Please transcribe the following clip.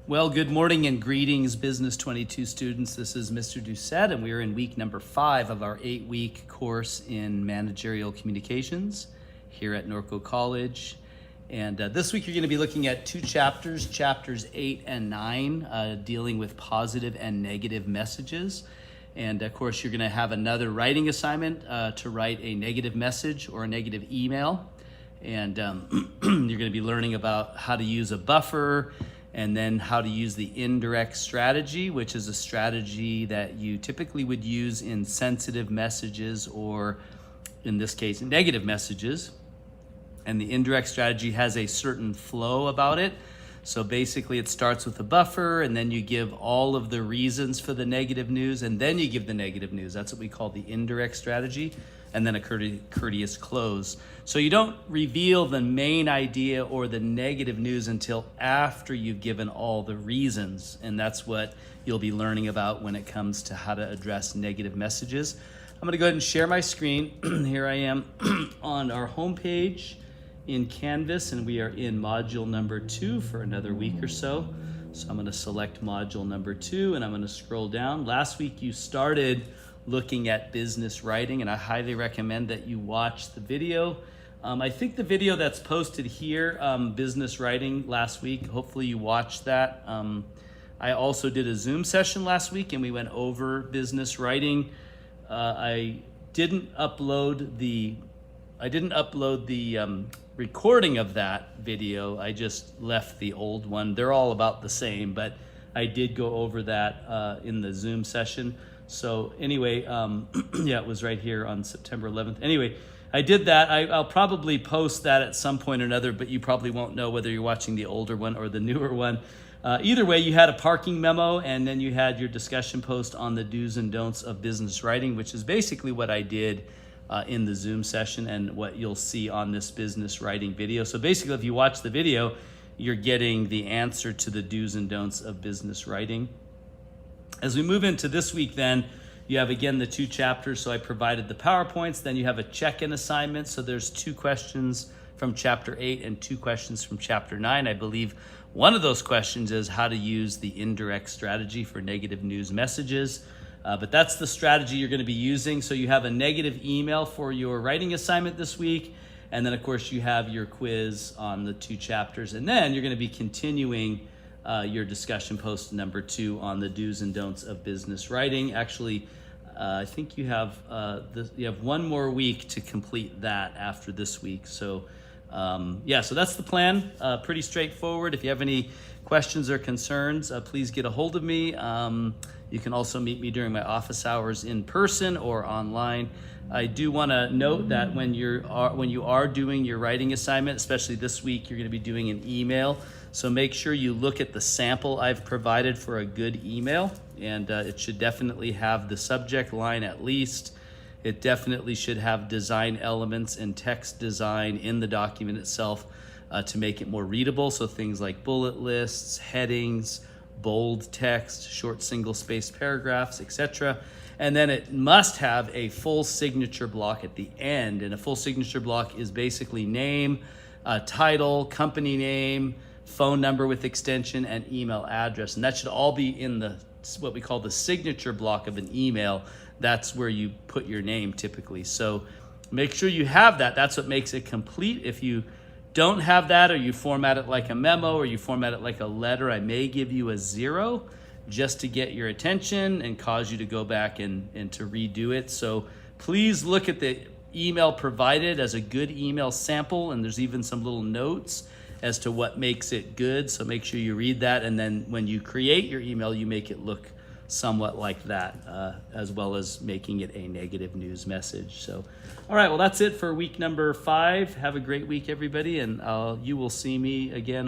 Well, good morning and greetings, Business 22 students. This is Mr.D, and we are in week number 5 of our 8-week course in managerial communications here at Norco College. And this week you're going to be looking at 2 chapters, chapters 8 and 9, dealing with positive and negative messages. And of course, you're going to have another writing assignment to write a negative message or a negative email. And you're going to be learning about how to use a buffer, and then how to use the indirect strategy, which is a strategy that you typically would use in sensitive messages, or in this case, negative messages. And the indirect strategy has a certain flow about it. So basically it starts with a buffer, and then you give all of the reasons for the negative news, and then you give the negative news. That's what we call the indirect strategy, and then a courteous close. So you don't reveal the main idea or the negative news until after you've given all the reasons. And that's what you'll be learning about when it comes to how to address negative messages. I'm gonna go ahead and share my screen. Here I am on our homepage in Canvas, and we are in module number 2 for another week or so. So I'm gonna select module number 2, and I'm gonna scroll down. Last week you started looking at business writing, and I highly recommend that you watch the video. I think the video that's posted here, business writing last week, hopefully you watched that. I also did a Zoom session last week, and we went over business writing. I didn't upload the recording of that video. I just left the old one. They're all about the same, but I did go over that in the Zoom session. So anyway, yeah, it was right here on September 11th. Anyway, I did that. I'll probably post that at some point or another, but you probably won't know whether you're watching the older one or the newer one. Either way, you had a parking memo, and then you had your discussion post on the do's and don'ts of business writing, which is basically what I did in the Zoom session and what you'll see on this business writing video. So basically, if you watch the video, you're getting the answer to the do's and don'ts of business writing. As we move into this week then, you have again the 2 chapters. So I provided the PowerPoints, then you have a check-in assignment. So there's 2 questions from chapter 8 and 2 questions from chapter 9. I believe one of those questions is how to use the indirect strategy for negative news messages. But that's the strategy you're going to be using. So you have a negative email for your writing assignment this week. And then of course you have your quiz on the 2 chapters. And then you're going to be continuing your discussion post number 2 on the do's and don'ts of business writing. Actually, I think you have one more week to complete that after this week. So yeah, so that's the plan. Pretty straightforward. If you have any questions or concerns, please get a hold of me. You can also meet me during my office hours in person or online. I do want to note that when you are doing your writing assignment, especially this week, you're going to be doing an email. So make sure you look at the sample I've provided for a good email, and it should definitely have the subject line at least. It definitely should have design elements and text design in the document itself to make it more readable. So things like bullet lists, headings, bold text, short single-spaced paragraphs, etc. And then it must have a full signature block at the end. And a full signature block is basically name, title, company name, phone number with extension, and email address. And that should all be in the what we call the signature block of an email. That's where you put your name typically. So make sure you have that. That's what makes it complete. If you don't have that, or you format it like a memo, or you format it like a letter, I may give you a 0 just to get your attention and cause you to go back and to redo it. So please look at the email provided as a good email sample, and there's even some little notes as to what makes it good. So make sure you read that, and then when you create your email, you make it look somewhat like that, as well as making it a negative news message. So, all right, well, that's it for week number 5. Have a great week, everybody, and you will see me again